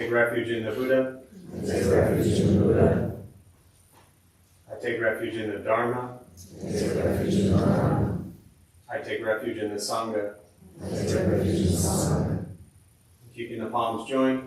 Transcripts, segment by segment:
Take refuge in the Buddha. I take refuge in the Buddha. I take refuge in the Dharma. I take refuge in the Dharma. I take refuge in the Sangha. I take refuge in the Sangha. Keeping the palms joined.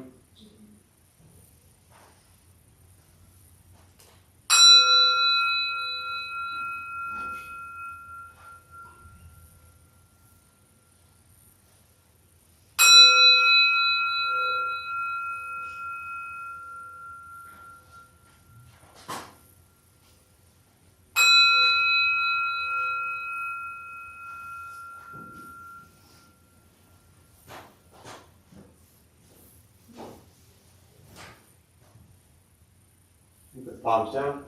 Put the palms down.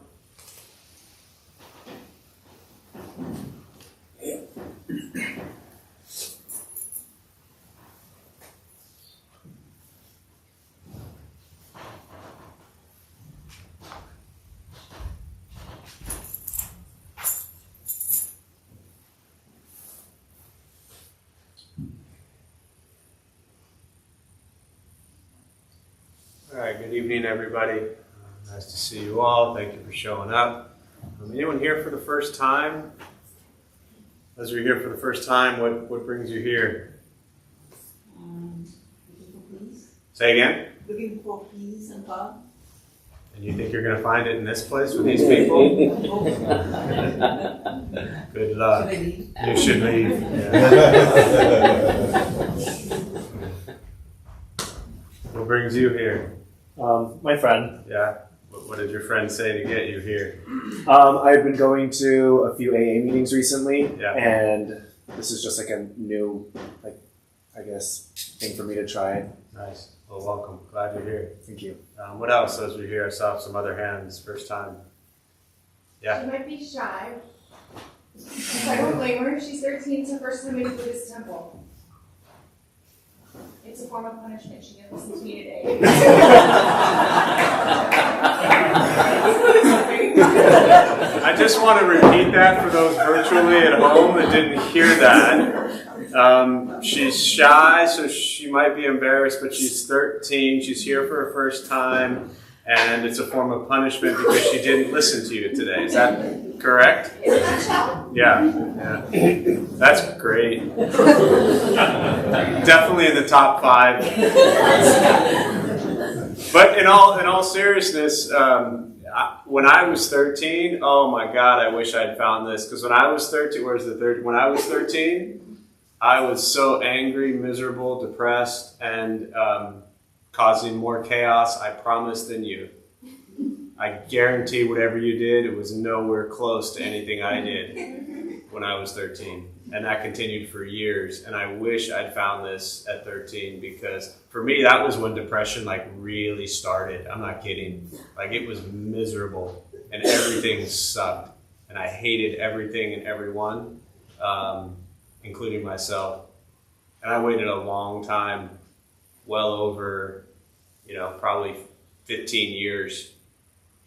All right, good evening, everybody. Nice to see you all. Thank you for showing up. Anyone here for the first time? As you're here for the first time, what brings you here? Looking for peace. Say again? Looking for peace and God. And you think you're going to find it in this place with these people? Good luck. Should I leave? You should leave. Yeah. What brings you here? My friend. Yeah. What did your friend say to get you here? I've been going to a few AA meetings recently, Yeah. and this is just like a new, I guess, thing for me to try. Nice. Well, welcome. Glad you're here. Thank you. What else? As we're here, I saw some other hands. First time. Yeah. She might be shy. I don't blame her. She's 13. It's her first time in a Buddhist temple. It's a form of punishment. She didn't listen to me today. I just want to repeat that for those virtually at home that didn't hear that. She's shy, so she might be embarrassed, but she's 13. She's here for her first time, and it's a form of punishment because she didn't listen to you today. Is that correct? Isn't that shall? Yeah. That's great. Definitely in the top 5. But in all seriousness, when I was 13, oh my God, I wish I'd found this. Because when I was 13, when I was 13, I was so angry, miserable, depressed, and causing more chaos, I promise, than you. I guarantee whatever you did, it was nowhere close to anything I did when I was 13. And that continued for years. And I wish I'd found this at 13 because for me, that was when depression really started. I'm not kidding. It was miserable and everything sucked. And I hated everything and everyone, including myself. And I waited a long time, well over, probably 15 years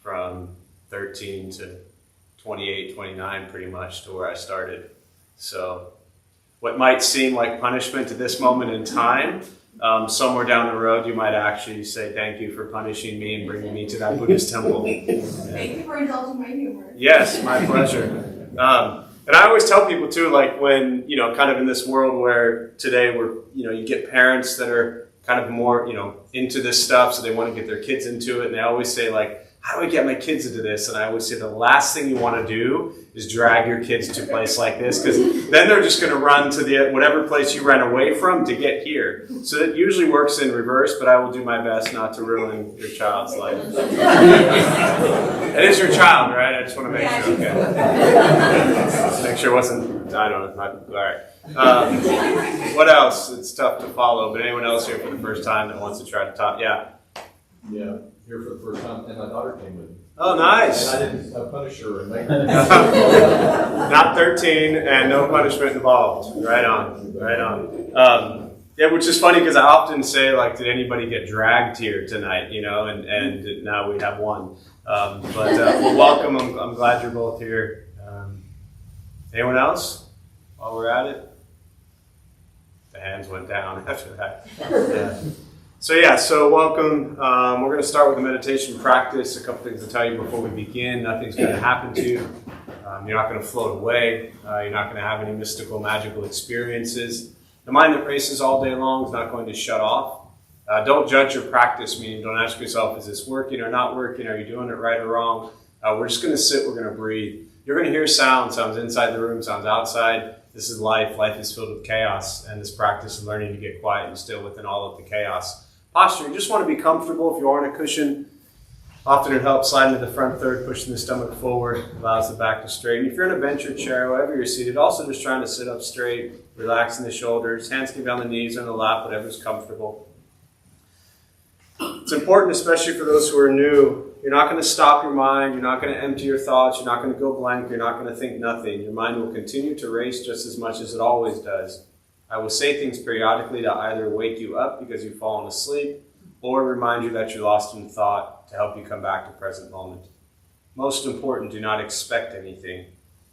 from 13 to 28, 29 pretty much to where I started. So what might seem like punishment at this moment in time, somewhere down the road you might actually say thank you for punishing me and bringing me to that Buddhist temple. Thank you for indulging my humor. Yes, my pleasure. And I always tell people too, when, kind of in this world where today you get parents that are kind of more, into this stuff, so they want to get their kids into it, and they always say how do I get my kids into this? And I always say the last thing you want to do is drag your kids to a place like this, because then they're just going to run to whatever place you ran away from to get here. So it usually works in reverse, but I will do my best not to ruin your child's life. It is your child, right? I just want to make sure. Okay. Just make sure it wasn't, I don't know. All right. What else? It's tough to follow, but anyone else here for the first time that wants to try to talk? Yeah. Yeah, here for the first time, and my daughter came with me. Oh, nice. And I didn't punish her and make her. Not 13 and no punishment involved. Right on. Yeah, which is funny because I often say, did anybody get dragged here tonight? And now we have one. But welcome. I'm glad you're both here. Anyone else while we're at it? The hands went down after that. Yeah. So welcome. We're going to start with a meditation practice. A couple things to tell you before we begin. Nothing's going to happen to you. You're not going to float away. You're not going to have any mystical, magical experiences. The mind that races all day long is not going to shut off. Don't judge your practice, meaning don't ask yourself, is this working or not working? Are you doing it right or wrong? We're just going to sit. We're going to breathe. You're going to hear sounds inside the room, sounds outside. This is life. Life is filled with chaos, and this practice of learning to get quiet and still within all of the chaos. Posture, you just want to be comfortable. If you are on a cushion, often it helps slide into the front third, pushing the stomach forward, allows the back to straighten. If you're in a bench or chair, wherever you're seated, also just trying to sit up straight, relaxing the shoulders, hands can be on the knees or on the lap, whatever's comfortable. It's important, especially for those who are new, you're not going to stop your mind, you're not going to empty your thoughts, you're not going to go blank, you're not going to think nothing. Your mind will continue to race just as much as it always does. I will say things periodically to either wake you up because you've fallen asleep or remind you that you're lost in thought to help you come back to present moment. Most important, do not expect anything.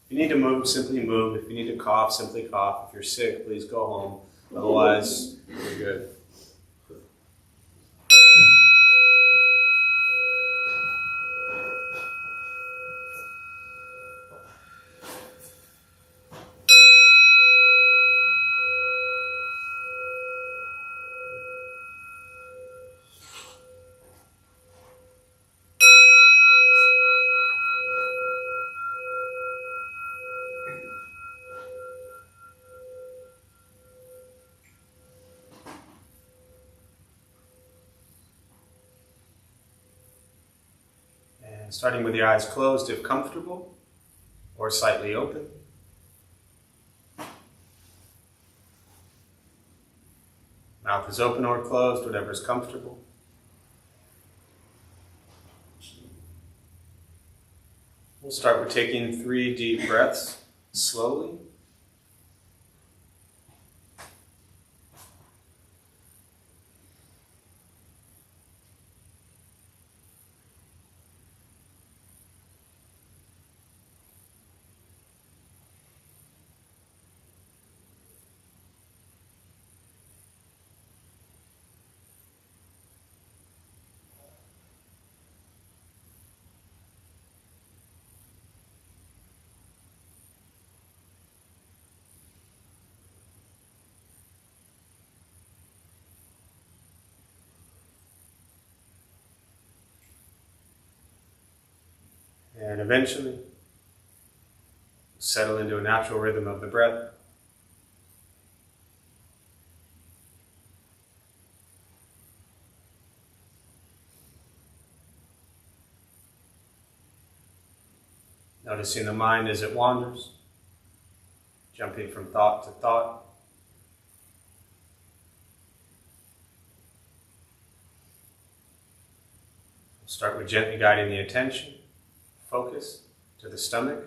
If you need to move, simply move. If you need to cough, simply cough. If you're sick, please go home. Otherwise, you're good. Starting with your eyes closed if comfortable, or slightly open. Mouth is open or closed, whatever is comfortable. We'll start with taking 3 deep breaths slowly. And eventually, settle into a natural rhythm of the breath. Noticing the mind as it wanders, jumping from thought to thought. We'll start with gently guiding the attention. Focus to the stomach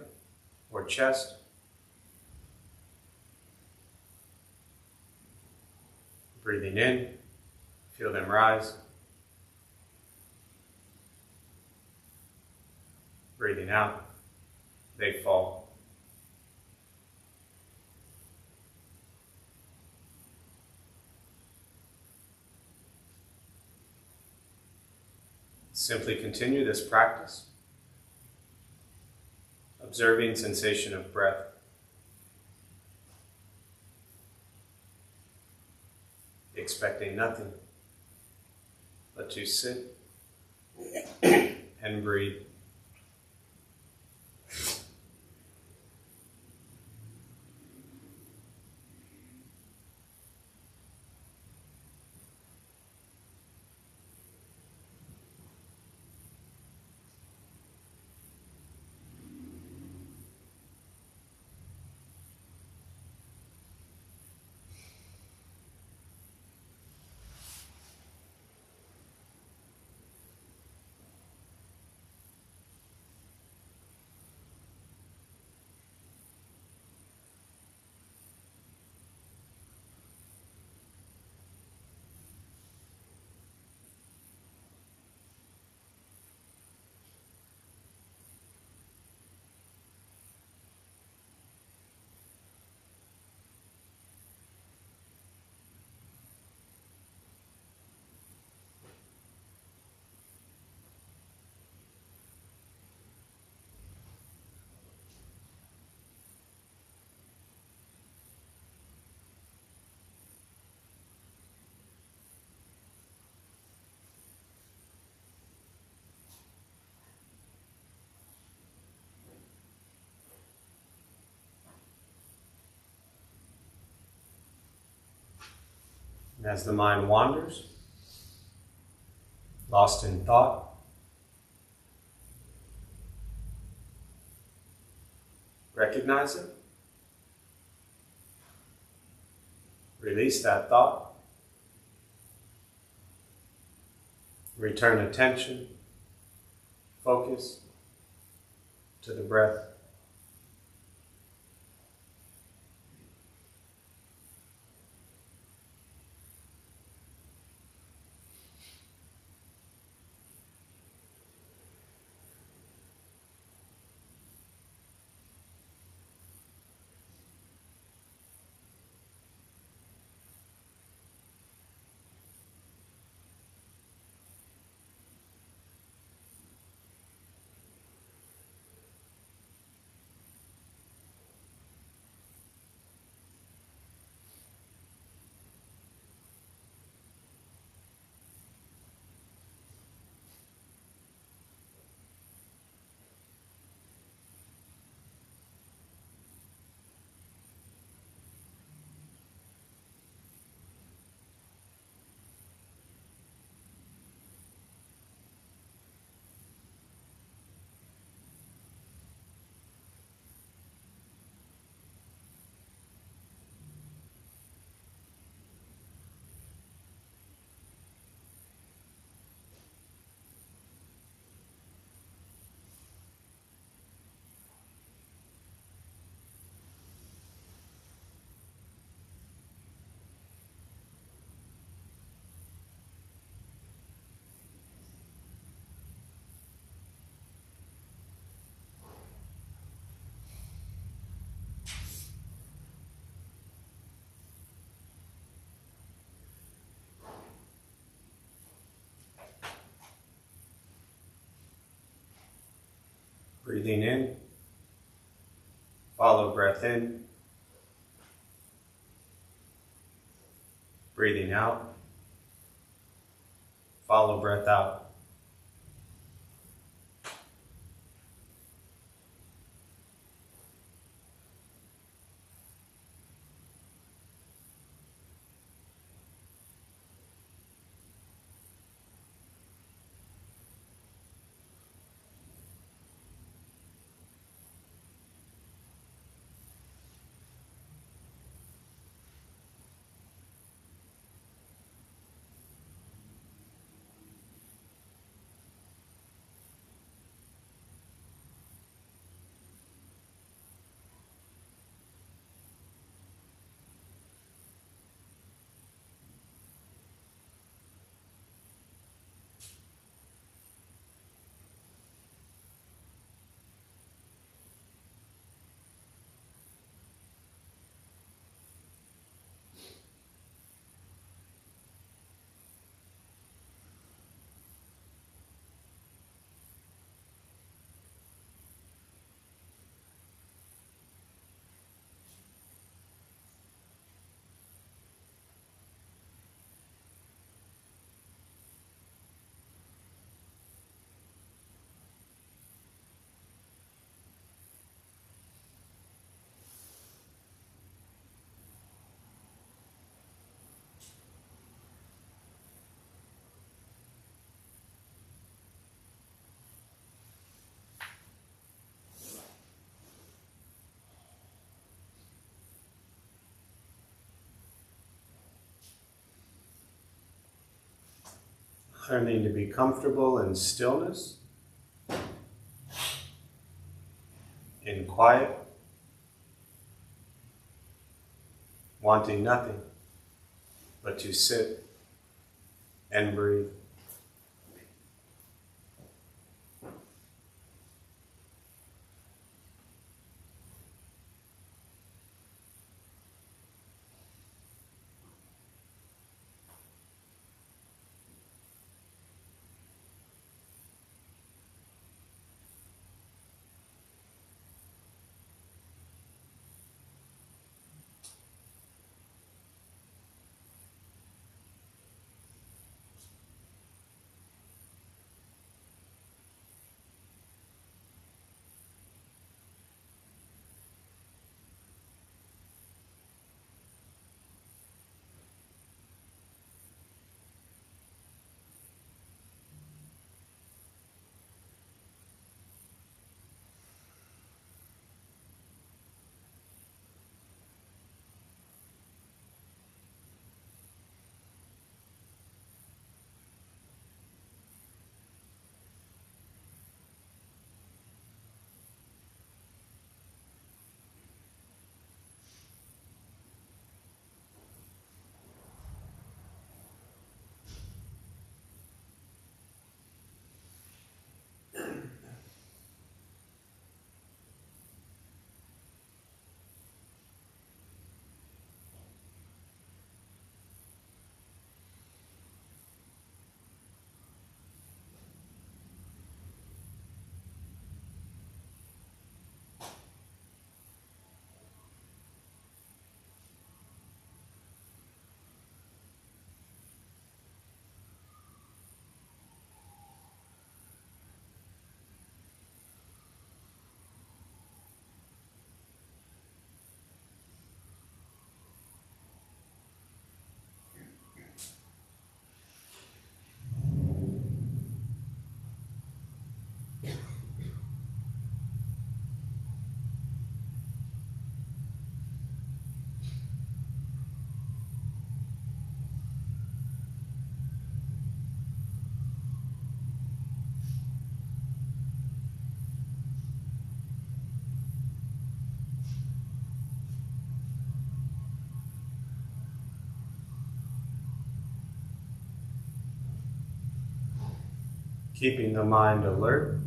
or chest. Breathing in, feel them rise. Breathing out, they fall. Simply continue this practice. Observing sensation of breath. Expecting nothing but to sit and breathe. As the mind wanders, lost in thought, recognize it, release that thought, return attention, focus to the breath. Breathing in, follow breath in. Breathing out, follow breath out. Learning to be comfortable in stillness, in quiet, wanting nothing but to sit and breathe. keeping the mind alert.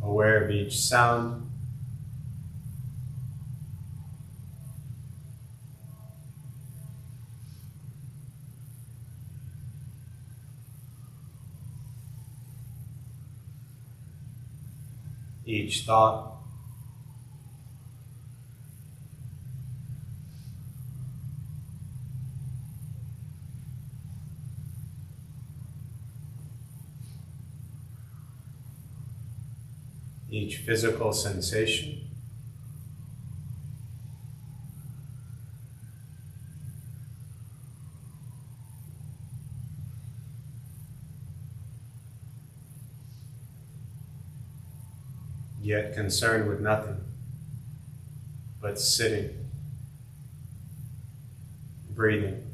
Aware of each sound. Each thought. Each physical sensation. Yet concerned with nothing but sitting, breathing.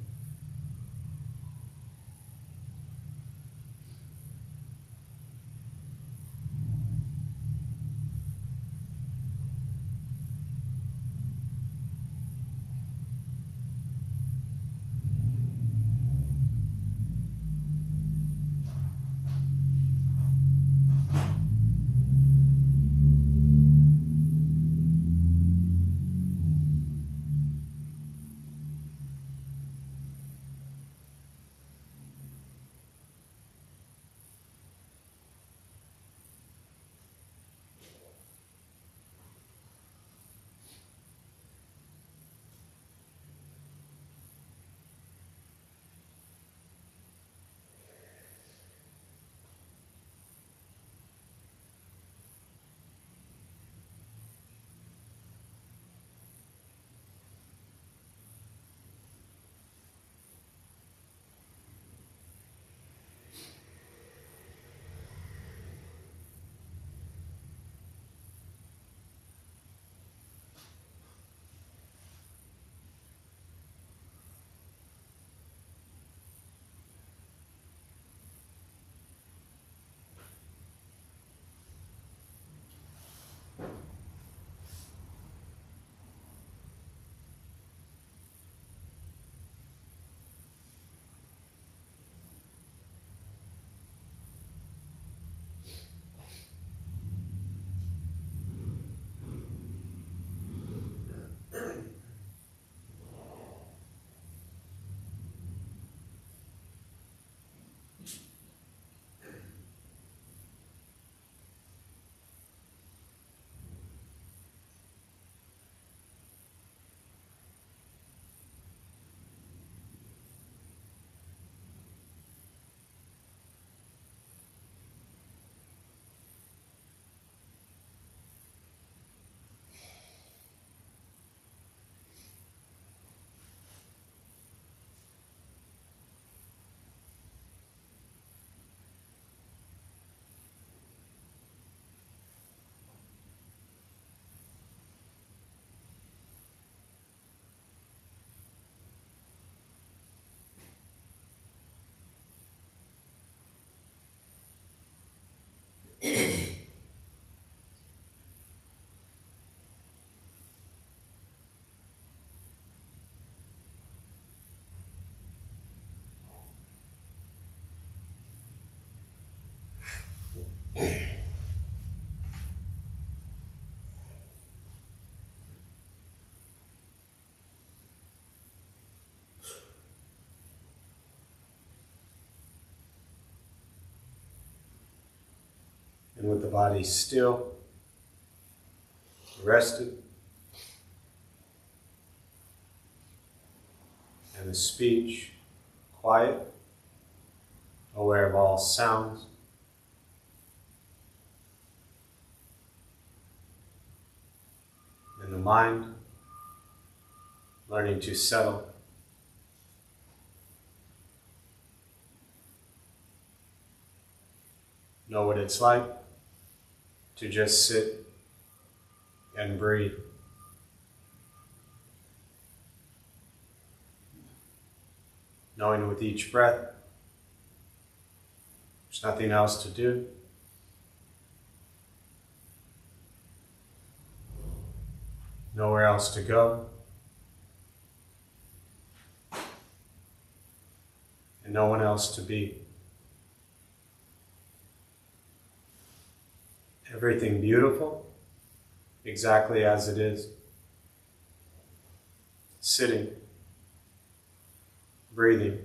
And with the body still, rested, and the speech quiet, aware of all sounds, and the mind learning to settle. Know what it's like to just sit and breathe. Knowing with each breath, there's nothing else to do. Nowhere else to go. and no one else to be. Everything beautiful, exactly as it is. Sitting, breathing.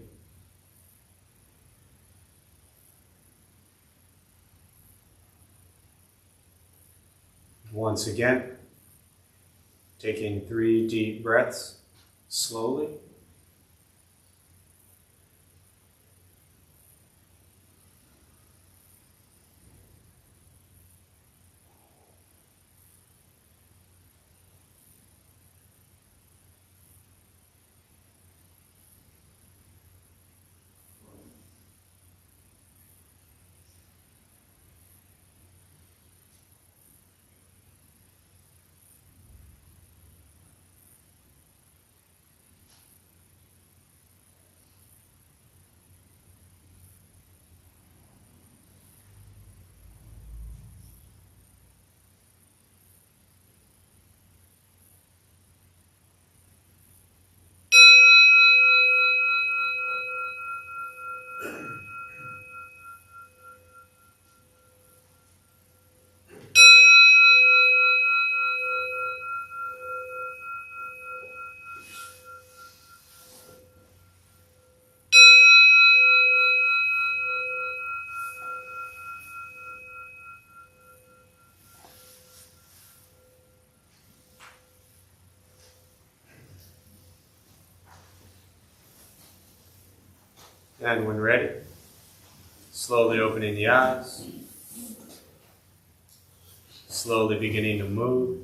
Once again, taking 3 deep breaths slowly. And when ready, slowly opening the eyes, slowly beginning to move.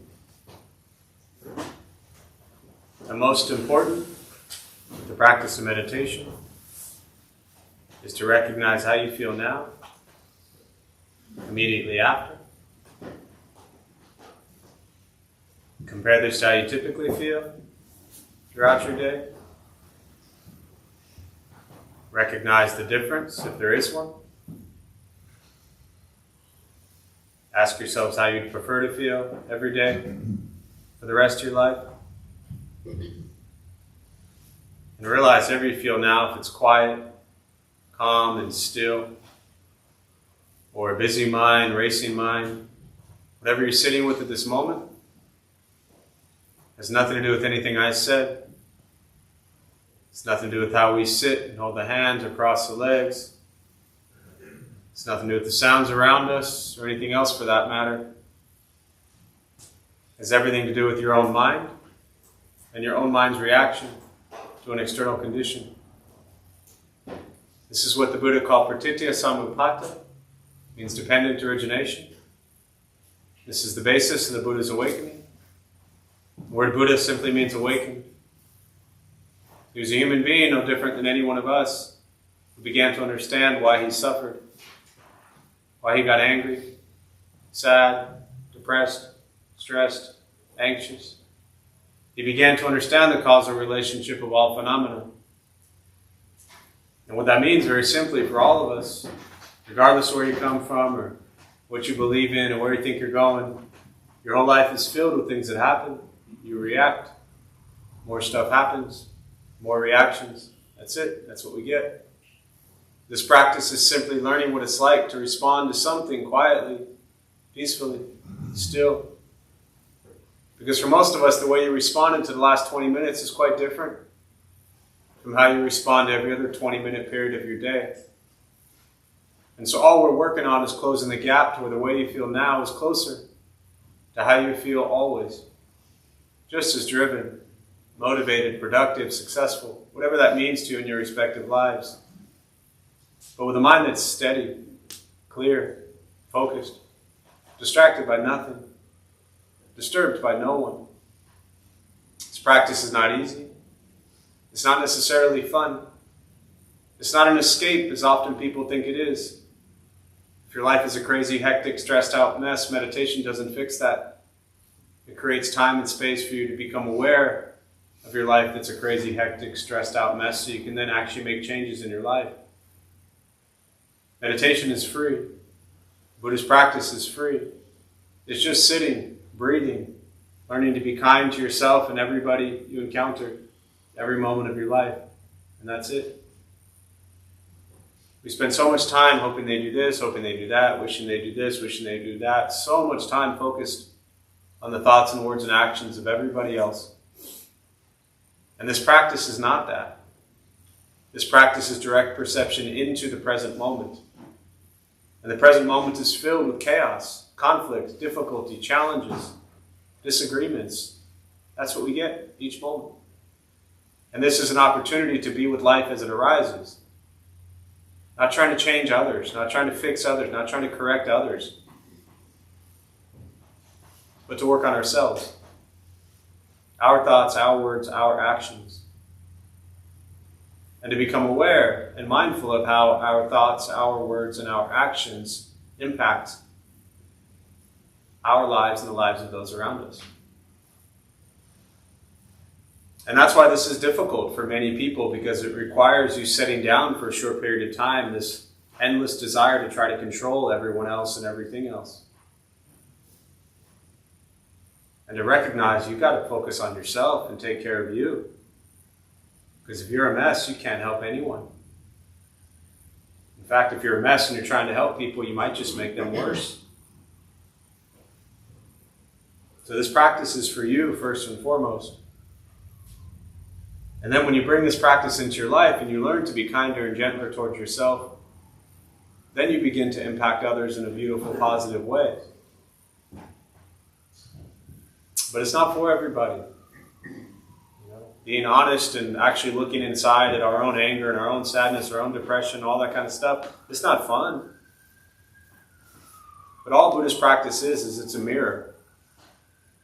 And most important, the practice of meditation is to recognize how you feel now, immediately after. Compare this to how you typically feel throughout your day. Recognize the difference, if there is one. Ask yourselves how you'd prefer to feel every day for the rest of your life. And realize however you feel now, if it's quiet, calm, and still, or a busy mind, racing mind, whatever you're sitting with at this moment, has nothing to do with anything I said. It's nothing to do with how we sit and hold the hands or cross the legs. It's nothing to do with the sounds around us or anything else for that matter. It has everything to do with your own mind and your own mind's reaction to an external condition. This is what the Buddha called pratitya samutpata, means dependent origination. This is the basis of the Buddha's awakening. The word Buddha simply means awakened. He was a human being, no different than any one of us, who began to understand why he suffered, why he got angry, sad, depressed, stressed, anxious. He began to understand the causal relationship of all phenomena. And what that means, very simply, for all of us, regardless of where you come from or what you believe in or where you think you're going, your whole life is filled with things that happen. You react. More stuff happens. More reactions. That's it. That's what we get. This practice is simply learning what it's like to respond to something quietly, peacefully, still. Because for most of us, the way you responded to the last 20 minutes is quite different from how you respond to every other 20-minute period of your day. And so all we're working on is closing the gap to where the way you feel now is closer to how you feel always. Just as driven, motivated, productive, successful, whatever that means to you in your respective lives. But with a mind that's steady, clear, focused, distracted by nothing, disturbed by no one. This practice is not easy. It's not necessarily fun. It's not an escape, as often people think it is. If your life is a crazy, hectic, stressed out mess, meditation doesn't fix that. It creates time and space for you to become aware of your life that's a crazy, hectic, stressed out mess so you can then actually make changes in your life. Meditation is free. Buddhist practice is free. It's just sitting, breathing, learning to be kind to yourself and everybody you encounter every moment of your life. And that's it. We spend so much time hoping they do this, hoping they do that, wishing they do this, wishing they do that. So much time focused on the thoughts and words and actions of everybody else. And this practice is not that. This practice is direct perception into the present moment. And the present moment is filled with chaos, conflict, difficulty, challenges, disagreements. That's what we get each moment. And this is an opportunity to be with life as it arises. Not trying to change others, not trying to fix others, not trying to correct others, but to work on ourselves. Our thoughts, our words, our actions. And to become aware and mindful of how our thoughts, our words, and our actions impact our lives and the lives of those around us. And that's why this is difficult for many people, because it requires you setting down for a short period of time this endless desire to try to control everyone else and everything else. And to recognize you've got to focus on yourself and take care of you. Because if you're a mess, you can't help anyone. In fact, if you're a mess and you're trying to help people, you might just make them worse. So this practice is for you first and foremost. And then when you bring this practice into your life and you learn to be kinder and gentler towards yourself, then you begin to impact others in a beautiful, positive way. But it's not for everybody. Being honest and actually looking inside at our own anger and our own sadness, our own depression, all that kind of stuff, it's not fun. But all Buddhist practice is it's a mirror,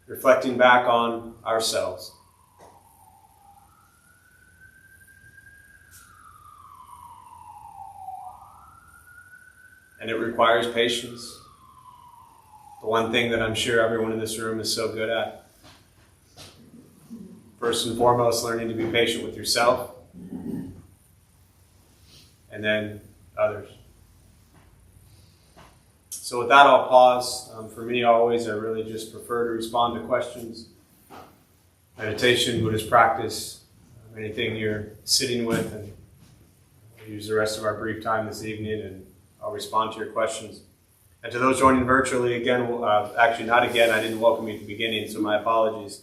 reflecting back on ourselves. And it requires patience. The one thing that I'm sure everyone in this room is so good at. First and foremost, learning to be patient with yourself. And then others. So with that, I'll pause. For me, always, I really just prefer to respond to questions. Meditation, Buddhist practice, anything you're sitting with, and we'll use the rest of our brief time this evening, and I'll respond to your questions. And to those joining virtually, again, actually not again, I didn't welcome you at the beginning, so my apologies.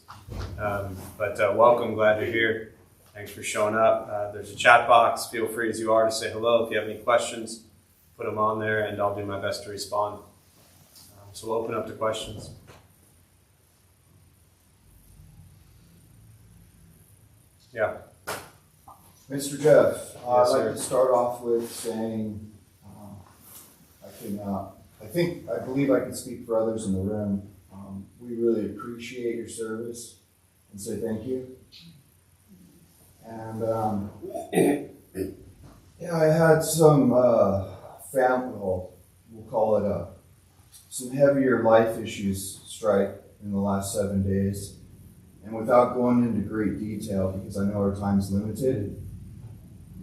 But welcome, glad you're here. Thanks for showing up. There's a chat box. Feel free as you are to say hello. If you have any questions, put them on there, and I'll do my best to respond. So we'll open up to questions. Yeah. Mr. Jeff, Yes, I'd sir. like to start off with saying, I believe I can speak for others in the room. We really appreciate your service and say thank you. And I had some we'll call it some heavier life issues strike in the last 7 days. And without going into great detail, because I know our time's limited,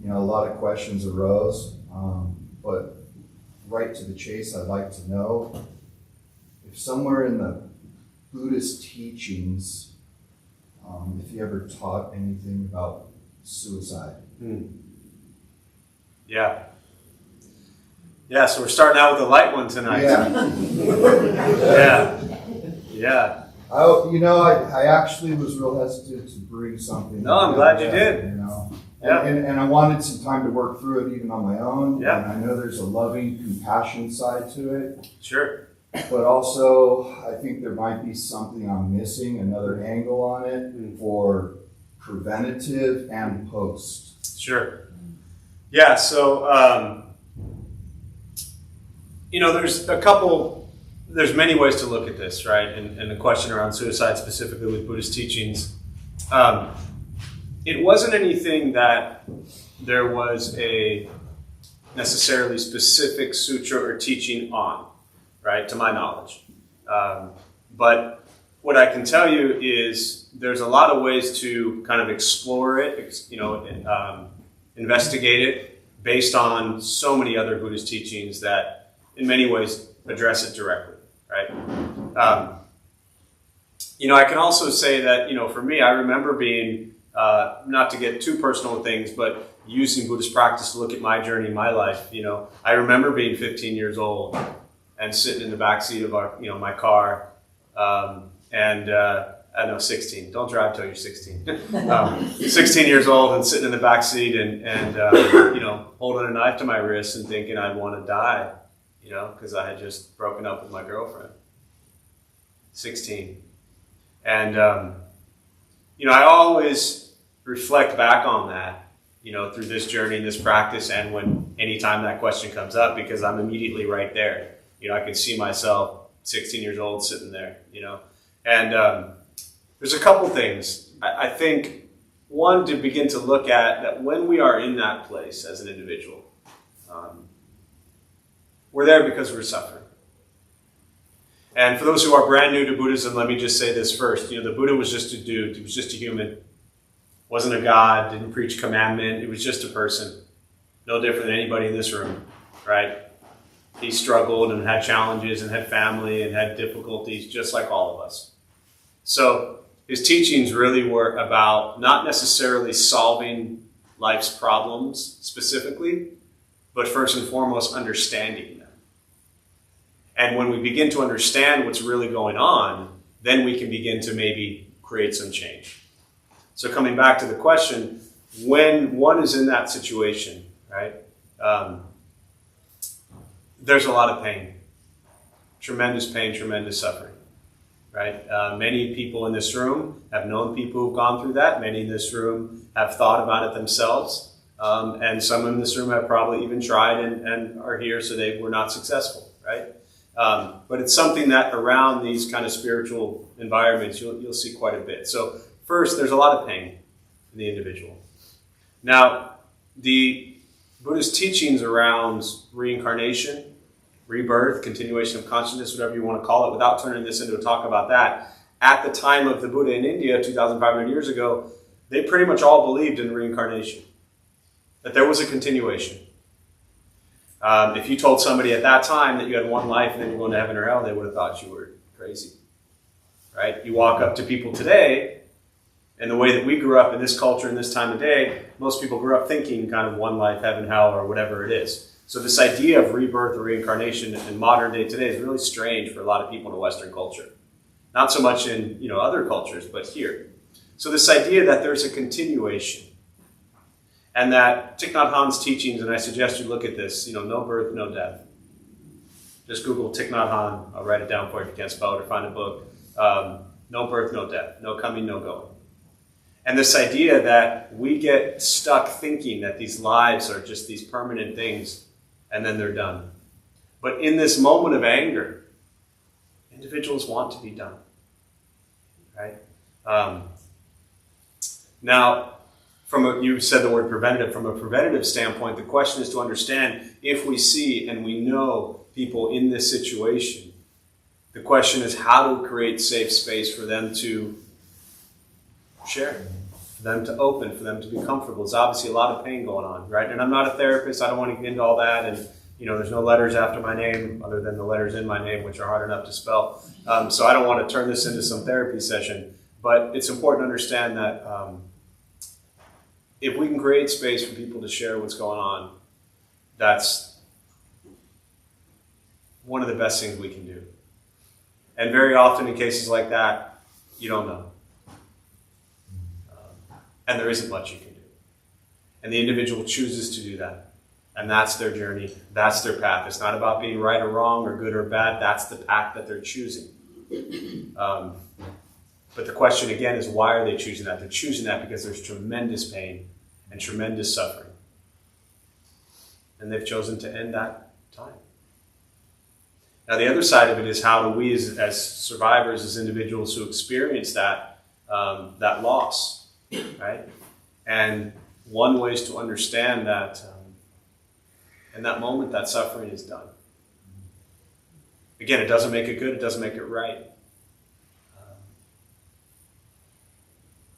a lot of questions arose, but right to the chase, I'd like to know if somewhere in the Buddhist teachings, if you ever taught anything about suicide. Yeah. Yeah, so we're starting out with a light one tonight. Yeah. I actually was real hesitant to bring something. No, I'm glad you did. Yeah. And I wanted some time to work through it even on my own. Yeah. And I know there's a loving compassion side to it. Sure. But also, I think there might be something I'm missing, another angle on it for preventative and post. Sure. Yeah, so, there's many ways to look at this, right? And the question around suicide, specifically with Buddhist teachings. It wasn't anything that there was a necessarily specific sutra or teaching on, right, to my knowledge. But what I can tell you is there's a lot of ways to kind of explore it, investigate it, based on so many other Buddhist teachings that in many ways address it directly, right? I can also say that, for me, I remember being, not to get too personal with things, but using Buddhist practice to look at my journey, my life. I remember being 15 years old and sitting in the backseat of my car, I know 16. Don't drive till you're 16. 16 years old and sitting in the back seat and holding a knife to my wrist and thinking I'd want to die, because I had just broken up with my girlfriend. 16. And, I always reflect back on that, through this journey and this practice and anytime that question comes up, because I'm immediately right there. I can see myself 16 years old sitting there, and there's a couple things. I think, one, to begin to look at that when we are in that place as an individual, we're there because we're suffering. And for those who are brand new to Buddhism, let me just say this first. The Buddha was just a dude. He was just a human. Wasn't a god, didn't preach commandment. He was just a person. No different than anybody in this room, right? He struggled and had challenges and had family and had difficulties just like all of us. So his teachings really were about not necessarily solving life's problems specifically, but first and foremost, understanding them. And when we begin to understand what's really going on, then we can begin to maybe create some change. So coming back to the question, when one is in that situation, right, there's a lot of pain, tremendous suffering. Right? Many people in this room have known people who've gone through that. Many in this room have thought about it themselves. And some in this room have probably even tried and are here, so they were not successful, right? But it's something that around these kind of spiritual environments, you'll see quite a bit. So first, there's a lot of pain in the individual. Now, the Buddhist teachings around reincarnation, rebirth, continuation of consciousness, whatever you want to call it, without turning this into a talk about that, at the time of the Buddha in India, 2,500 years ago, they pretty much all believed in reincarnation, that there was a continuation. If you told somebody at that time that you had one life and then you're going to heaven or hell, they would have thought you were crazy, right? You walk up to people today, and the way that we grew up in this culture in this time of day, most people grew up thinking kind of one life, heaven, hell, or whatever it is. So this idea of rebirth or reincarnation in modern day today is really strange for a lot of people in Western culture. Not so much in other cultures, but here. So this idea that there's a continuation, and that Thich Nhat Hanh's teachings, and I suggest you look at this, no birth, no death. Just Google Thich Nhat Hanh. I'll write it down for you if you can't spell it or find a book. No birth, no death. No coming, no going. And this idea that we get stuck thinking that these lives are just these permanent things and then they're done. But in this moment of anger, individuals want to be done. Right? Now, you said the word preventative. From a preventative standpoint, the question is to understand if we see and we know people in this situation, the question is how to create safe space for them to share, for them to open, for them to be comfortable. There's obviously a lot of pain going on, right? And I'm not a therapist. I don't want to get into all that. And, there's no letters after my name other than the letters in my name, which are hard enough to spell. So I don't want to turn this into some therapy session. But it's important to understand that if we can create space for people to share what's going on, that's one of the best things we can do. And very often in cases like that, you don't know. And there isn't much you can do. And the individual chooses to do that. And that's their journey. That's their path. It's not about being right or wrong or good or bad. That's the path that they're choosing. But the question again is, why are they choosing that? They're choosing that because there's tremendous pain and tremendous suffering. And they've chosen to end that time. Now the other side of it is, how do we as survivors, as individuals who experience that loss, right? And one way is to understand that in that moment that suffering is done. Again, it doesn't make it good, it doesn't make it right.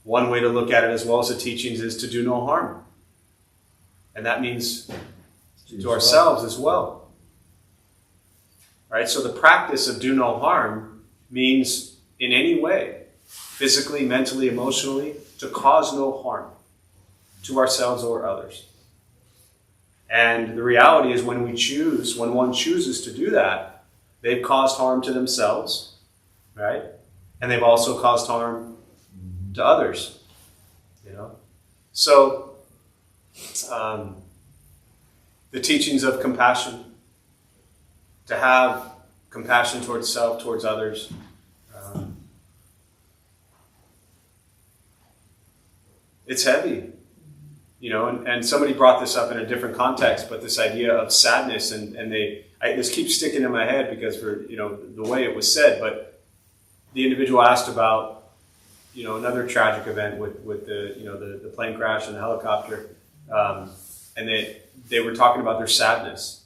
One way to look at it, as well as the teachings, is to do no harm. And that means to ourselves as well. Right? So the practice of do no harm means in any way, physically, mentally, emotionally, to cause no harm to ourselves or others. And the reality is when one chooses to do that, they've caused harm to themselves, right? And they've also caused harm to others, you know? So, the teachings of compassion, to have compassion towards self, towards others, it's heavy, you know, and somebody brought this up in a different context, but this idea of sadness, and this keeps sticking in my head because for, you know, the way it was said, but the individual asked about, you know, another tragic event with the, you know, the plane crash and the helicopter, and they were talking about their sadness,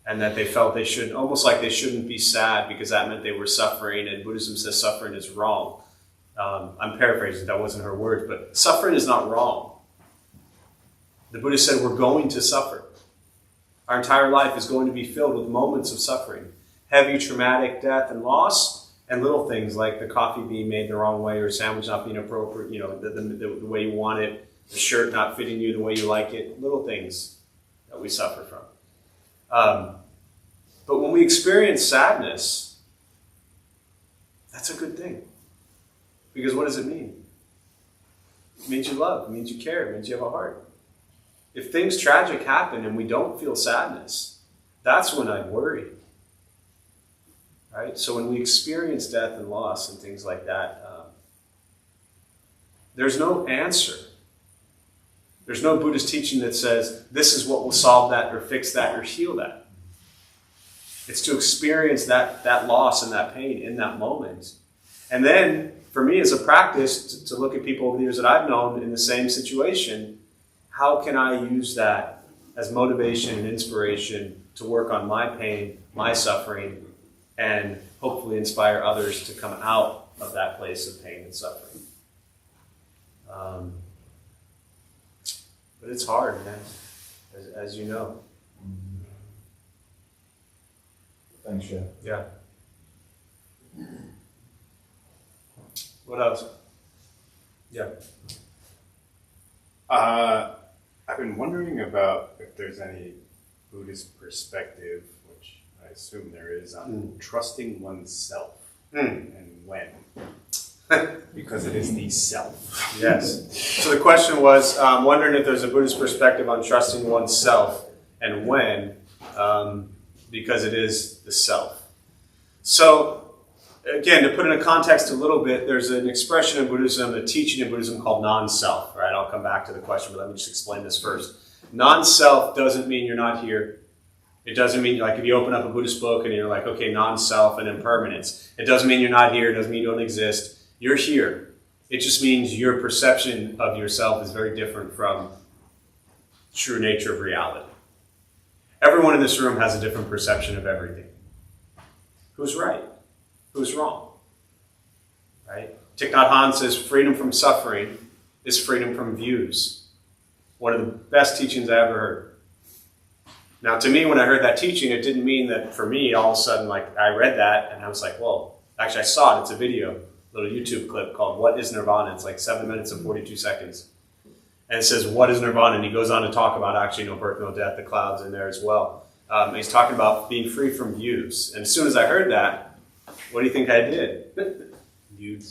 and that they felt they should, almost like they shouldn't be sad because that meant they were suffering, and Buddhism says suffering is wrong. I'm paraphrasing, that wasn't her words, but suffering is not wrong. The Buddha said we're going to suffer. Our entire life is going to be filled with moments of suffering. Heavy, traumatic death and loss, and little things like the coffee being made the wrong way, or sandwich not being appropriate, you know, the way you want it, the shirt not fitting you the way you like it, little things that we suffer from. But when we experience sadness, that's a good thing. Because what does it mean? It means you love, it means you care, it means you have a heart. If things tragic happen and we don't feel sadness, that's when I worry. Right? So when we experience death and loss and things like that, there's no answer. There's no Buddhist teaching that says, this is what will solve that or fix that or heal that. It's to experience that loss and that pain in that moment. And then, for me as a practice, to look at people over the years that I've known in the same situation, how can I use that as motivation and inspiration to work on my pain, my suffering, and hopefully inspire others to come out of that place of pain and suffering. But it's hard, man, as you know. Thanks, Jeff. Yeah. What else? Yeah. I've been wondering about if there's any Buddhist perspective, which I assume there is, on trusting oneself and when. Because it is the self. Yes. So the question was, wondering if there's a Buddhist perspective on trusting oneself and when, because it is the self. So, again, to put in a context a little bit, there's an expression in Buddhism, a teaching in Buddhism called non-self, right? I'll come back to the question, but let me just explain this first. Non-self doesn't mean you're not here. It doesn't mean, like, if you open up a Buddhist book and you're like, okay, non-self and impermanence. It doesn't mean you're not here. It doesn't mean you don't exist. You're here. It just means your perception of yourself is very different from true nature of reality. Everyone in this room has a different perception of everything. Who's right? Who's wrong? Right? Thich Nhat Hanh says freedom from suffering is freedom from views. One of the best teachings I ever heard. Now, to me, when I heard that teaching, it didn't mean that for me, all of a sudden, like, I read that and I was like, well, actually, I saw it. It's a video, a little YouTube clip called What is Nirvana? It's like 7 minutes and 42 seconds. And it says, what is Nirvana? And he goes on to talk about actually no birth, no death, the clouds in there as well. And he's talking about being free from views. And as soon as I heard that, what do you think I did?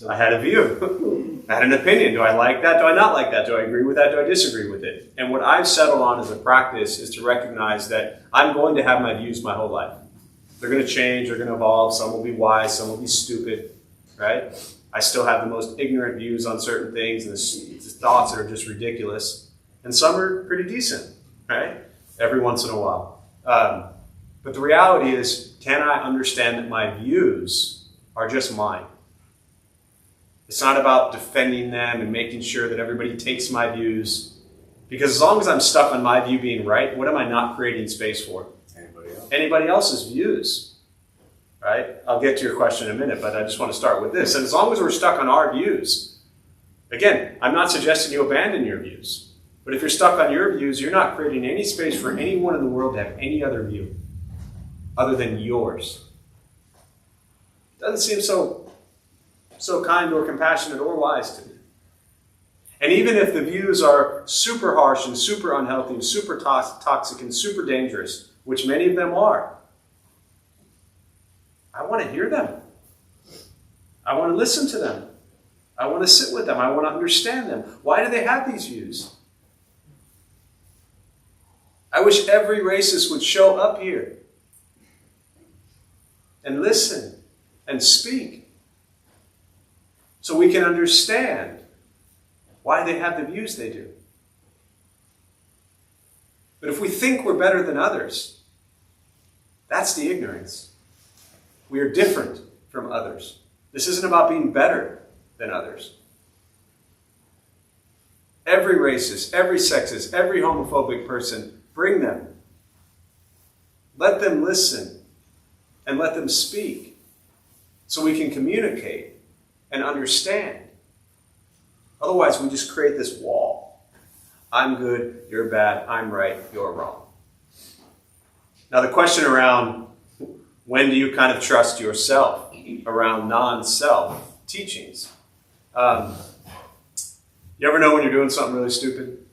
I had a view. I had an opinion. Do I like that? Do I not like that? Do I agree with that? Do I disagree with it? And what I've settled on as a practice is to recognize that I'm going to have my views my whole life. They're going to change. They're going to evolve. Some will be wise. Some will be stupid. Right? I still have the most ignorant views on certain things and the thoughts that are just ridiculous. And some are pretty decent. Right? Every once in a while. But the reality is, can I understand that my views are just mine? It's not about defending them and making sure that everybody takes my views. Because as long as I'm stuck on my view being right, what am I not creating space for? Anybody else's views. Right? I'll get to your question in a minute, but I just want to start with this. And as long as we're stuck on our views, again, I'm not suggesting you abandon your views. But if you're stuck on your views, you're not creating any space for anyone in the world to have any other view other than yours. Doesn't seem so kind or compassionate or wise to me. And even if the views are super harsh and super unhealthy and super toxic and super dangerous, which many of them are, I want to hear them. I want to listen to them. I want to sit with them. I want to understand them. Why do they have these views? I wish every racist would show up here and listen and speak so we can understand why they have the views they do. But if we think we're better than others, that's the ignorance. We are different from others. This isn't about being better than others. Every racist, every sexist, every homophobic person, bring them. Let them listen and let them speak so we can communicate and understand. Otherwise, we just create this wall. I'm good, you're bad, I'm right, you're wrong. Now the question around when do you kind of trust yourself around non-self teachings? You ever know when you're doing something really stupid?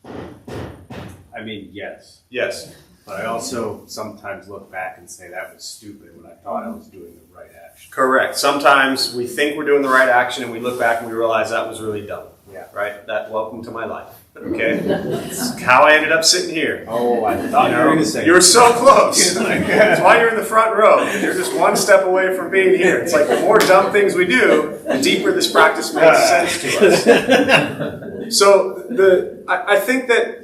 I mean, yes. Yes. But I also sometimes look back and say that was stupid when I thought I was doing the right action. Correct. Sometimes we think we're doing the right action and we look back and we realize that was really dumb. Yeah. Right? Welcome to my life. Okay? That's how I ended up sitting here. Oh, I thought you were going to say. You're so close. That's why you're in the front row. You're just one step away from being here. It's like the more dumb things we do, the deeper this practice makes sense to us. So I think that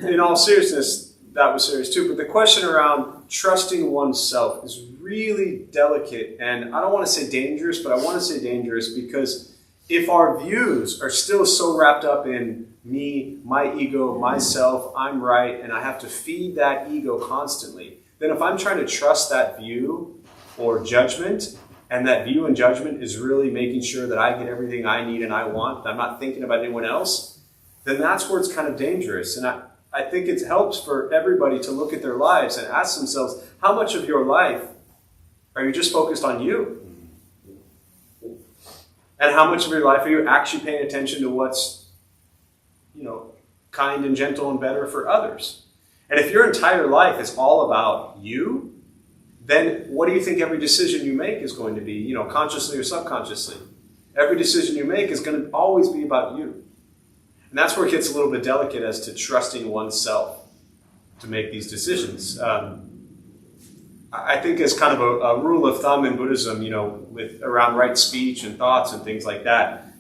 in all seriousness, that was serious too. But the question around trusting oneself is really delicate, and I don't want to say dangerous, but I want to say dangerous because if our views are still so wrapped up in me, my ego, myself, I'm right, and I have to feed that ego constantly, then if I'm trying to trust that view or judgment, and that view and judgment is really making sure that I get everything I need and I want, and I'm not thinking about anyone else, then that's where it's kind of dangerous. And I think it helps for everybody to look at their lives and ask themselves, how much of your life are you just focused on you? And how much of your life are you actually paying attention to what's, kind and gentle and better for others? And if your entire life is all about you, then what do you think every decision you make is going to be, consciously or subconsciously? Every decision you make is going to always be about you. And that's where it gets a little bit delicate as to trusting oneself to make these decisions. I think as kind of a rule of thumb in Buddhism, with around right speech and thoughts and things like that,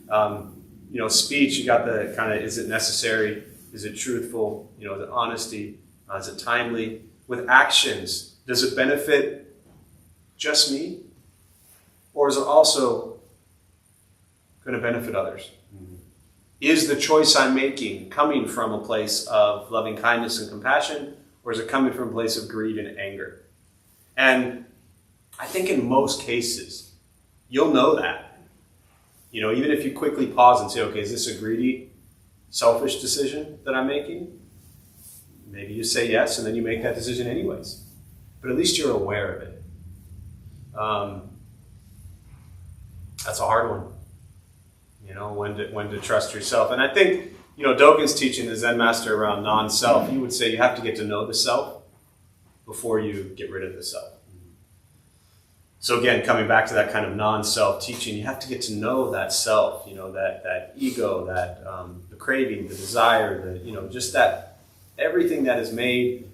speech, you got the kind of, is it necessary? Is it truthful? The honesty? Is it timely? With actions, does it benefit just me? Or is it also going to benefit others? Mm-hmm. Is the choice I'm making coming from a place of loving kindness and compassion, or is it coming from a place of greed and anger? And I think in most cases, you'll know that. Even if you quickly pause and say, okay, is this a greedy, selfish decision that I'm making? Maybe you say yes, and then you make that decision anyways. But at least you're aware of it. That's a hard one. When to trust yourself. And I think, Dogen's teaching the Zen master around non-self. He would say you have to get to know the self before you get rid of the self. So again, coming back to that kind of non-self teaching, you have to get to know that self, that ego, that the craving, the desire, just that everything that has made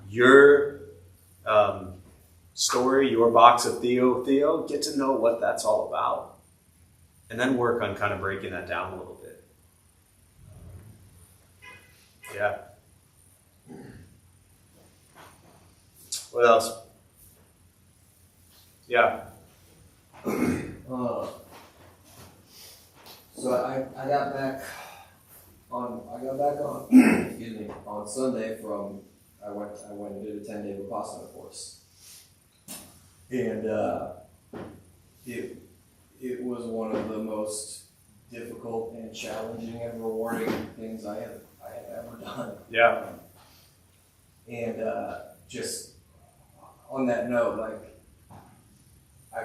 your story, your box of Theo, get to know what that's all about. And then work on kind of breaking that down a little bit. Yeah. What else? Yeah. So I got back on excuse me, on Sunday from I went and did a 10-day Vipassana course. And it was one of the most difficult and challenging and rewarding things I had ever done. Yeah. And just on that note, like I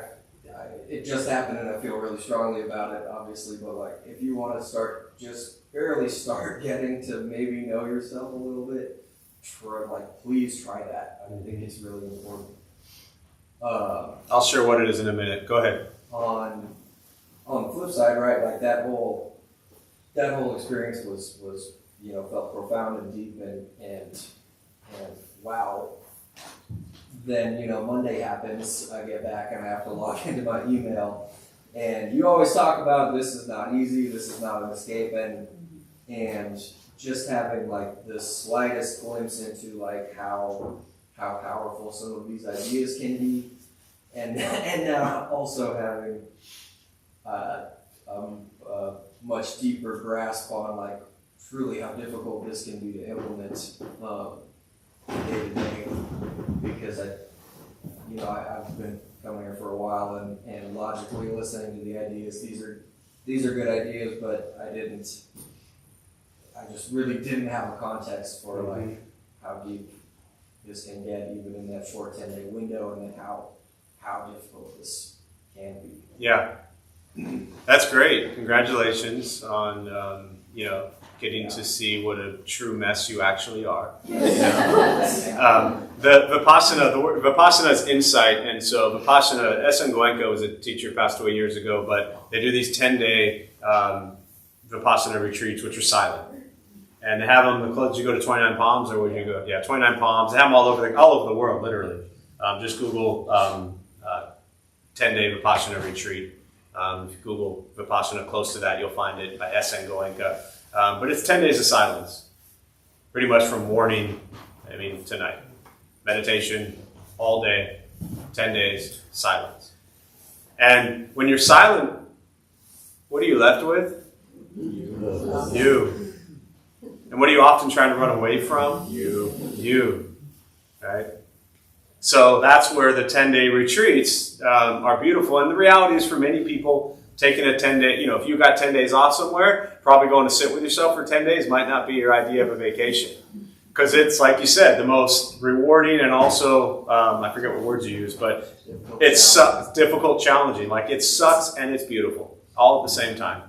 it just happened and I feel really strongly about it, obviously, but like, if you want to start, just barely start getting to maybe know yourself a little bit, please try that. I think it's really important. I'll share what it is in a minute. Go ahead. On the flip side, right, like that whole experience was felt profound and deep and wow. Then, Monday happens, I get back and I have to log into my email. And you always talk about this is not easy, this is not an escape, and just having like the slightest glimpse into like how powerful some of these ideas can be, and now also having a much deeper grasp on like truly how difficult this can be to implement day to day, because I've been coming here for a while and logically listening to the ideas. These are good ideas, but I just really didn't have a context for like how deep this can get even in that short 10-day window, and then how difficult this can be. Yeah, that's great. Congratulations on getting to see what a true mess you actually are. The Vipassana is insight, and so Vipassana, S.N. Goenka was a teacher who passed away years ago, but they do these 10-day Vipassana retreats, which are silent. And they have them the closest you go to 29 Palms, or where do you go? Yeah, 29 Palms. They have them all over the world, literally. Just Google 10-day Vipassana retreat. If you Google Vipassana close to that, you'll find it by S.N. Goenka. But it's 10 days of silence, pretty much from morning, to night. Meditation all day, 10 days, silence. And when you're silent, what are you left with? You. And what are you often trying to run away from? You. Right? So that's where the 10-day retreats are beautiful. And the reality is, for many people, taking a 10-day, if you got 10 days off somewhere, probably going to sit with yourself for 10 days might not be your idea of a vacation. Because it's, like you said, the most rewarding and also, I forget what words you use, but it's difficult, challenging. Like, it sucks and it's beautiful all at the same time.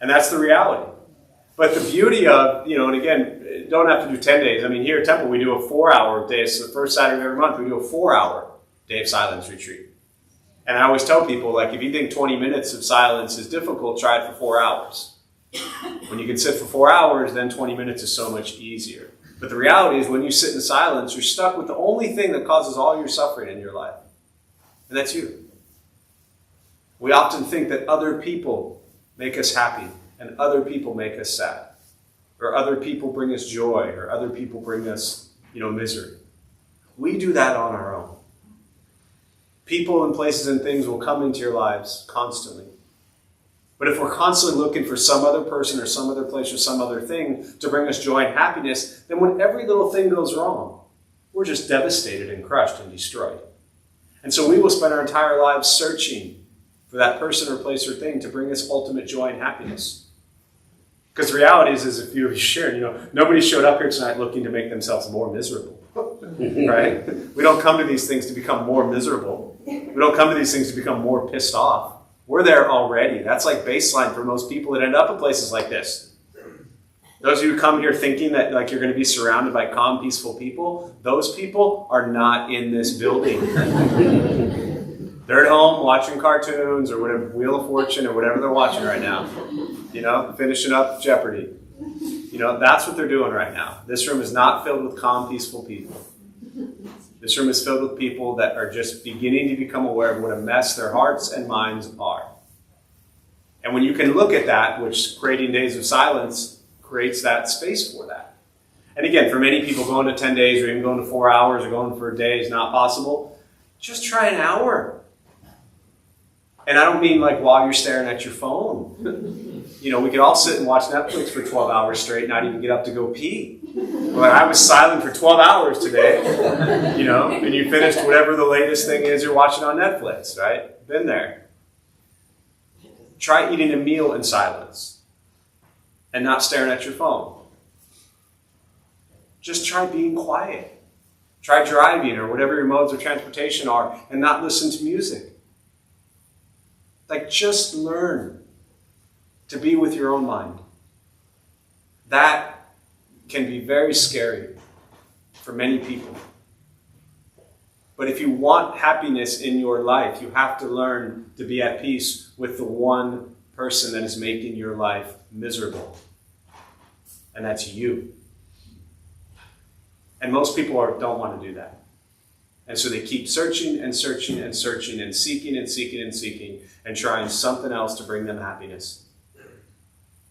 And that's the reality. But the beauty of, and again, don't have to do 10 days. Here at Temple, we do a 4-hour day. So the first Saturday of every month, we do a 4-hour day of silence retreat. And I always tell people, like, if you think 20 minutes of silence is difficult, try it for 4 hours. When you can sit for 4 hours, then 20 minutes is so much easier. But the reality is, when you sit in silence, you're stuck with the only thing that causes all your suffering in your life. And that's you. We often think that other people make us happy, and other people make us sad. Or other people bring us joy, or other people bring us, misery. We do that on our own. People and places and things will come into your lives constantly. But if we're constantly looking for some other person or some other place or some other thing to bring us joy and happiness, then when every little thing goes wrong, we're just devastated and crushed and destroyed. And so we will spend our entire lives searching for that person or place or thing to bring us ultimate joy and happiness. Because the reality is, as a few of you shared, nobody showed up here tonight looking to make themselves more miserable. Right? We don't come to these things to become more miserable. We don't come to these things to become more pissed off. We're there already. That's like baseline for most people that end up in places like this. Those of you who come here thinking that like you're going to be surrounded by calm, peaceful people, those people are not in this building. They're at home watching cartoons or whatever, Wheel of Fortune or whatever they're watching right now. Finishing up Jeopardy. That's what they're doing right now. This room is not filled with calm, peaceful people. This room is filled with people that are just beginning to become aware of what a mess their hearts and minds are. And when you can look at that, which creating days of silence creates that space for that. And again, for many people, going to 10 days or even going to 4 hours or going for a day is not possible. Just try an hour. And I don't mean like while you're staring at your phone. We could all sit and watch Netflix for 12 hours straight, not even get up to go pee. But I was silent for 12 hours today, and you finished whatever the latest thing is you're watching on Netflix, right? Been there. Try eating a meal in silence and not staring at your phone. Just try being quiet. Try driving or whatever your modes of transportation are and not listen to music. Like, just learn to be with your own mind. That can be very scary for many people. But if you want happiness in your life, you have to learn to be at peace with the one person that is making your life miserable. And that's you. And most people don't want to do that. And so they keep searching and searching and searching and seeking and seeking and seeking and trying something else to bring them happiness.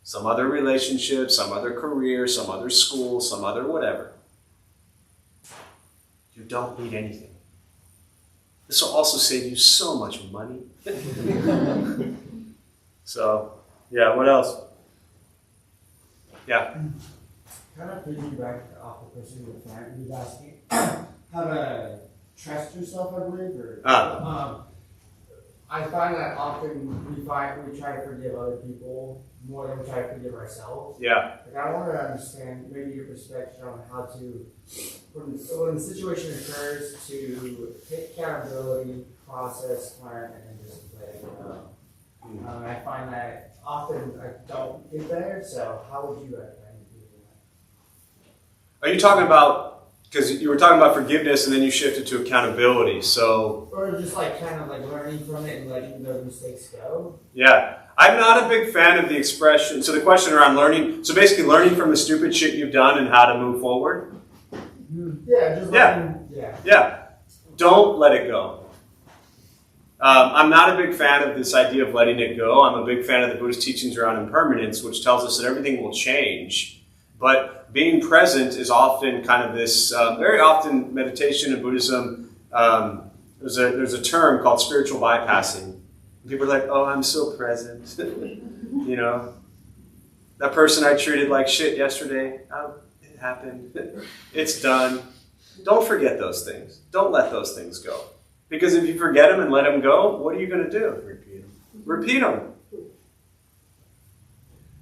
Some other relationship, some other career, some other school, some other whatever. You don't need anything. This will also save you so much money. So, yeah, what else? Yeah. Kind of piggyback off the question with Frank, he was asking how to trust yourself, I believe, or I find that often we try to forgive other people more than we try to forgive ourselves. Yeah. Like, I want to understand maybe your perspective on how to, when the situation occurs, to take accountability, process, learn, and then just let it go. I find that often I don't get there, so how would you recommend doing that? Are you talking about, because you were talking about forgiveness and then you shifted to accountability, so... Or just like kind of like learning from it and letting those mistakes go? Yeah. I'm not a big fan of the expression, so the question around learning, so basically learning from the stupid shit you've done and how to move forward. Yeah, just learning, Yeah. Don't let it go. I'm not a big fan of this idea of letting it go. I'm a big fan of the Buddhist teachings around impermanence, which tells us that everything will change. But being present is often kind of this, very often meditation in Buddhism, there's a term called spiritual bypassing. People are like, oh, I'm so present. You know, that person I treated like shit yesterday, oh, it happened. It's done. Don't forget those things. Don't let those things go. Because if you forget them and let them go, what are you going to do? Repeat them.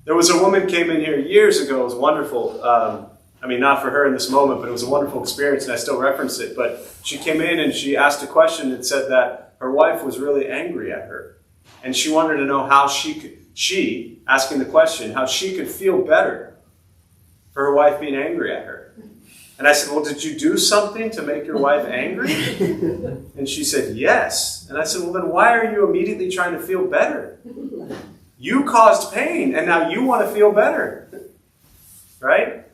There was a woman came in here years ago. It was wonderful. I mean, not for her in this moment, but it was a wonderful experience, and I still reference it. But she came in and she asked a question and said that her wife was really angry at her. And she wanted to know how asking the question, how she could feel better for her wife being angry at her. And I said, well, did you do something to make your wife angry? And she said, yes. And I said, well, then why are you immediately trying to feel better? You caused pain, and now you want to feel better. Right?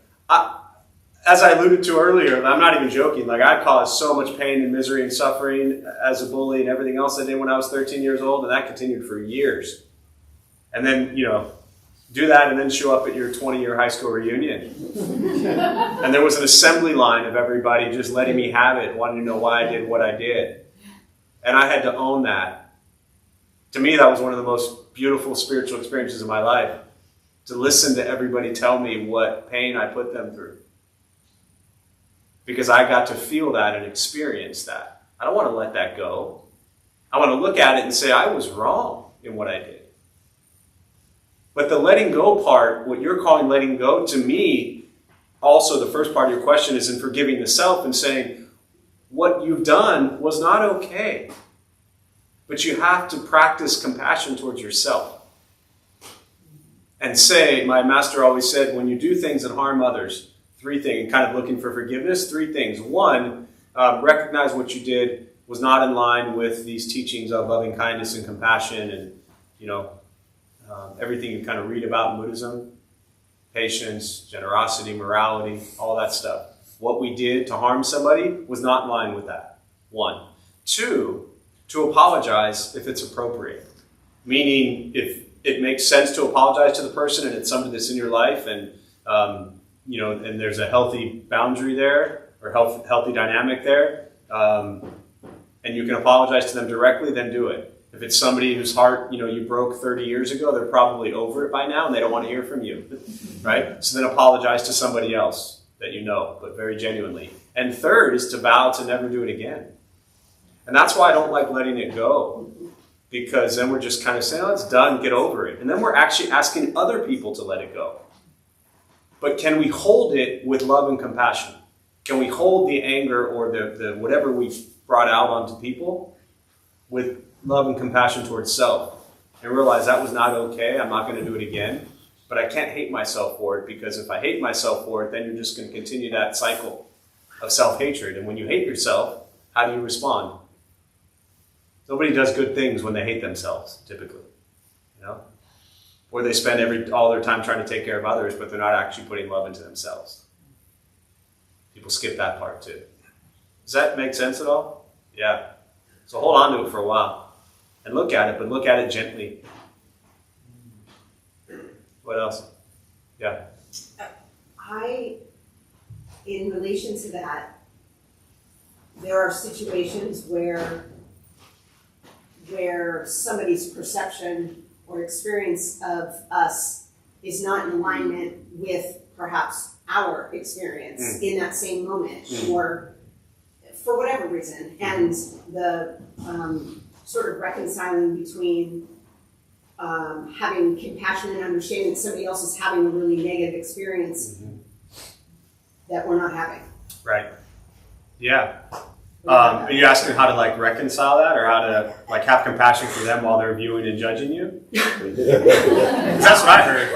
As I alluded to earlier, I'm not even joking, like I caused so much pain and misery and suffering as a bully and everything else I did when I was 13 years old, and that continued for years. And then, you know, do that and then show up at your 20-year high school reunion. And there was an assembly line of everybody just letting me have it, wanting to know why I did what I did. And I had to own that. To me, that was one of the most beautiful spiritual experiences of my life, to listen to everybody tell me what pain I put them through. Because I got to feel that and experience that. I don't want to let that go. I want to look at it and say, I was wrong in what I did. But the letting go part, what you're calling letting go, to me, also the first part of your question is in forgiving the self and saying, what you've done was not okay. But you have to practice compassion towards yourself. And say, my master always said, when you do things that harm others, three things, kind of looking for forgiveness, three things. One, recognize what you did was not in line with these teachings of loving kindness and compassion and, you know, everything you kind of read about in Buddhism, patience, generosity, morality, all that stuff. What we did to harm somebody was not in line with that. One. Two, to apologize if it's appropriate. Meaning, if it makes sense to apologize to the person and it's somebody that's in your life and, you know, and there's a healthy boundary there or healthy dynamic there, and you can apologize to them directly, then do it. If it's somebody whose heart, you know, you broke 30 years ago, they're probably over it by now and they don't want to hear from you, right? So then apologize to somebody else that you know, but very genuinely. And third is to vow to never do it again. And that's why I don't like letting it go, because then we're just kind of saying, oh, it's done, get over it. And then we're actually asking other people to let it go. But can we hold it with love and compassion? Can we hold the anger or the whatever we've brought out onto people with love and compassion towards self? and realize that was not okay, I'm not going to do it again, but I can't hate myself for it, because if I hate myself for it, then you're just going to continue that cycle of self-hatred. And when you hate yourself, how do you respond? Nobody does good things when they hate themselves, typically. You know? Or they spend all their time trying to take care of others, but they're not actually putting love into themselves. People skip that part too. Does that make sense at all? Yeah. So hold on to it for a while and look at it, but look at it gently. What else? Yeah. In relation to that, there are situations where somebody's perception or experience of us is not in alignment with perhaps our experience in that same moment, or for whatever reason, and the sort of reconciling between having compassion and understanding that somebody else is having a really negative experience that we're not having. Right. Yeah. Are you asking how to reconcile that, or how to have compassion for them while they're viewing and judging you? That's what I heard.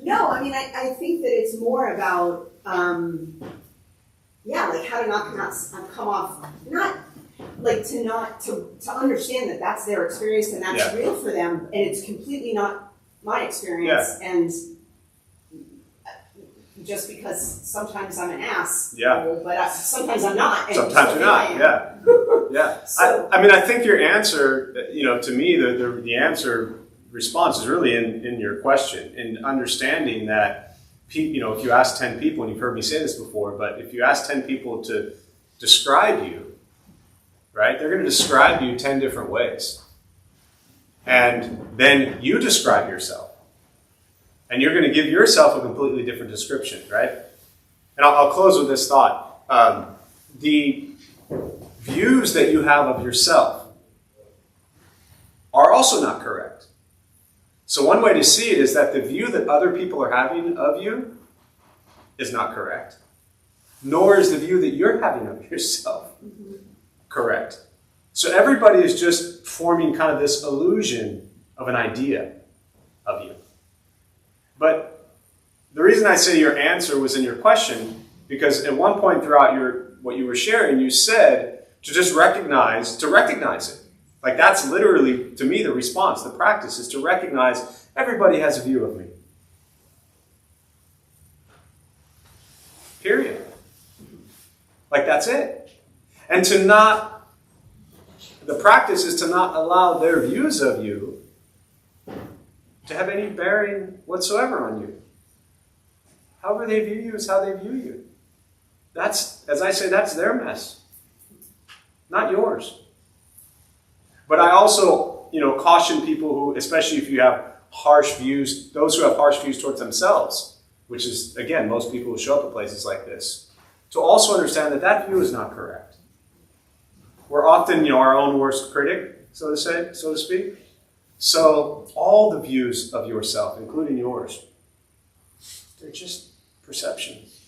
No, I mean, I think that it's more about, how to not come off, not to understand that that's their experience and that's real for them, and it's completely not my experience, and just because sometimes I'm an ass, but sometimes I'm not. And sometimes you're not, yeah. So, I think your answer, to me, the answer response is really in your question, in understanding that, if you ask 10 people, and you've heard me say this before, but if you ask 10 people to describe you, right, they're going to describe you 10 different ways. And then you describe yourself. And you're going to give yourself a completely different description, right? And I'll close with this thought. The views that you have of yourself are also not correct. So one way to see it is that the view that other people are having of you is not correct. Nor is the view that you're having of yourself correct. So everybody is just forming kind of this illusion of an idea of you. But the reason I say your answer was in your question, because at one point throughout what you were sharing, you said to recognize it. That's literally, to me, the response, the practice is to recognize everybody has a view of me. Period. That's it. And the practice is to not allow their views of you to have any bearing whatsoever on you. However they view you is how they view you. That's, as I say, that's their mess, not yours. But I also, caution people who, especially if you have harsh views, those who have harsh views towards themselves, which is, again, most people who show up at places like this, to also understand that view is not correct. We're often, our own worst critic, so to speak. So all the views of yourself, including yours, they're just perceptions.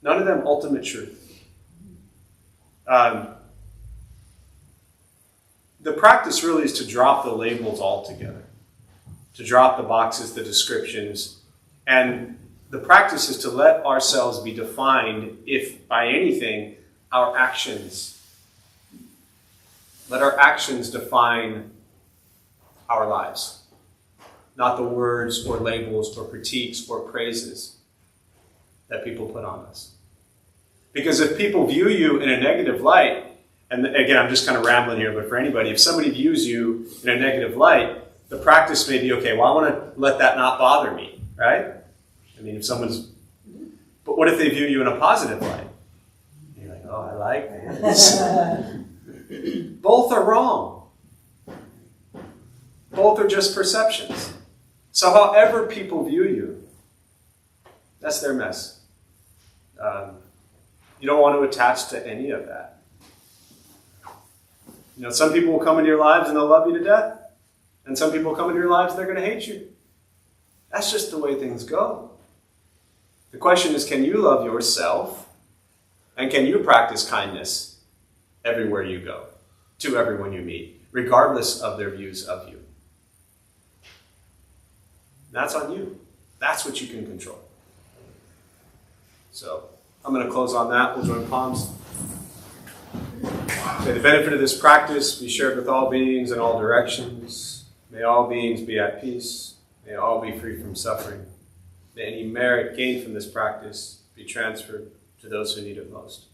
None of them ultimate truth. The practice really is to drop the labels altogether, to drop the boxes, the descriptions, and the practice is to let ourselves be defined, if by anything, our actions. Let our actions define our lives, not the words or labels or critiques or praises that people put on us. Because if people view you in a negative light, and again, I'm just kind of rambling here, but for anybody, if somebody views you in a negative light, the practice may be, okay, well, I want to let that not bother me, right? But what if they view you in a positive light? You're like, oh, I like this. Both are wrong. Both are just perceptions. So however people view you, that's their mess. You don't want to attach to any of that. Some people will come into your lives and they'll love you to death. And some people will come into your lives and they're going to hate you. That's just the way things go. The question is, can you love yourself? And can you practice kindness everywhere you go, to everyone you meet, regardless of their views of you? That's on you. That's what you can control. So I'm going to close on that. We'll join palms. May the benefit of this practice be shared with all beings in all directions. May all beings be at peace. May all be free from suffering. May any merit gained from this practice be transferred to those who need it most.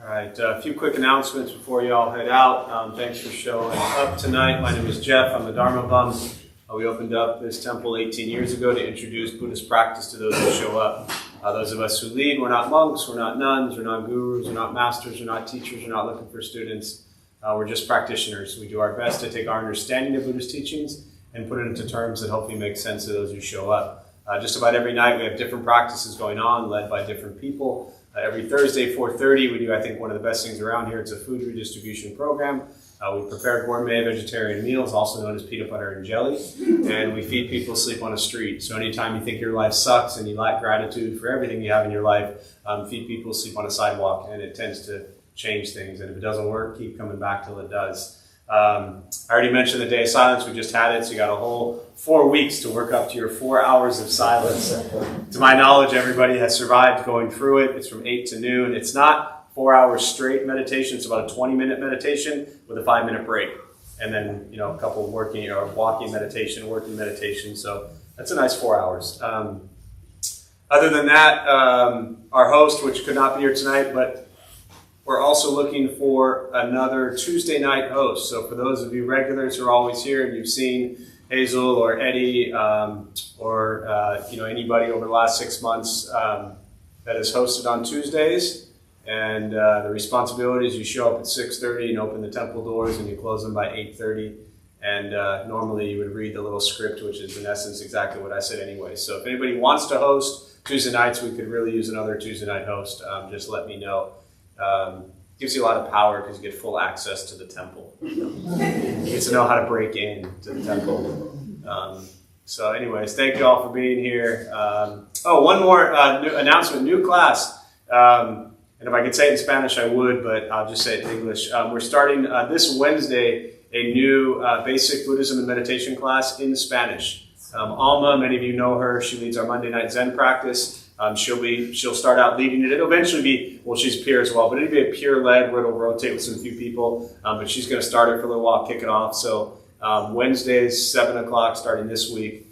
All right, a few quick announcements before you all head out. Thanks for showing up tonight. My name is Jeff. I'm the Dharma Bum. We opened up this temple 18 years ago to introduce Buddhist practice to those who show up. Those of us who lead, we're not monks, we're not nuns, we're not gurus, we're not masters, we're not teachers, we're not looking for students. We're just practitioners. We do our best to take our understanding of Buddhist teachings and put it into terms that hopefully make sense to those who show up. Just about every night we have different practices going on, led by different people. Every Thursday, 4:30, we do, I think, one of the best things around here. It's a food redistribution program. We prepare gourmet vegetarian meals, also known as peanut butter and jelly, and we feed people sleep on the street. So anytime you think your life sucks and you lack gratitude for everything you have in your life, feed people sleep on a sidewalk, and it tends to change things. And if it doesn't work, keep coming back till it does. I already mentioned the day of silence. We just had it, so you got a whole 4 weeks to work up to your 4 hours of silence. To my knowledge, everybody has survived going through it. It's from 8 to noon. It's not 4 hours straight meditation. It's about a 20-minute meditation with a 5-minute break. And then, a couple of walking meditation, working meditation. So that's a nice 4 hours. Other than that, our host, which could not be here tonight, but we're also looking for another Tuesday night host. So for those of you regulars who are always here and you've seen Hazel or Eddie or anybody over the last 6 months that is hosted on Tuesdays, and the responsibility is you show up at 6:30 and open the temple doors and you close them by 8:30. And normally you would read the little script, which is in essence exactly what I said anyway. So if anybody wants to host Tuesday nights, we could really use another Tuesday night host. Just let me know. Gives you a lot of power because you get full access to the temple. You get to know how to break in to the temple. So anyways, thank you all for being here. One more new announcement, new class. And if I could say it in Spanish, I would, but I'll just say it in English. We're starting this Wednesday a new basic Buddhism and meditation class in Spanish. Alma, many of you know her. She leads our Monday night Zen practice. She'll start out leading it. It'll eventually be, she's peer as well, but it'll be a peer-led where it'll rotate with some few people. But she's going to start it for a little while, kick it off. So Wednesdays, 7 o'clock, starting this week,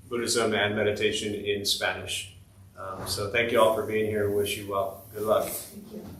Buddhism and meditation in Spanish. So thank you all for being here. Wish you well. Good luck. Thank you.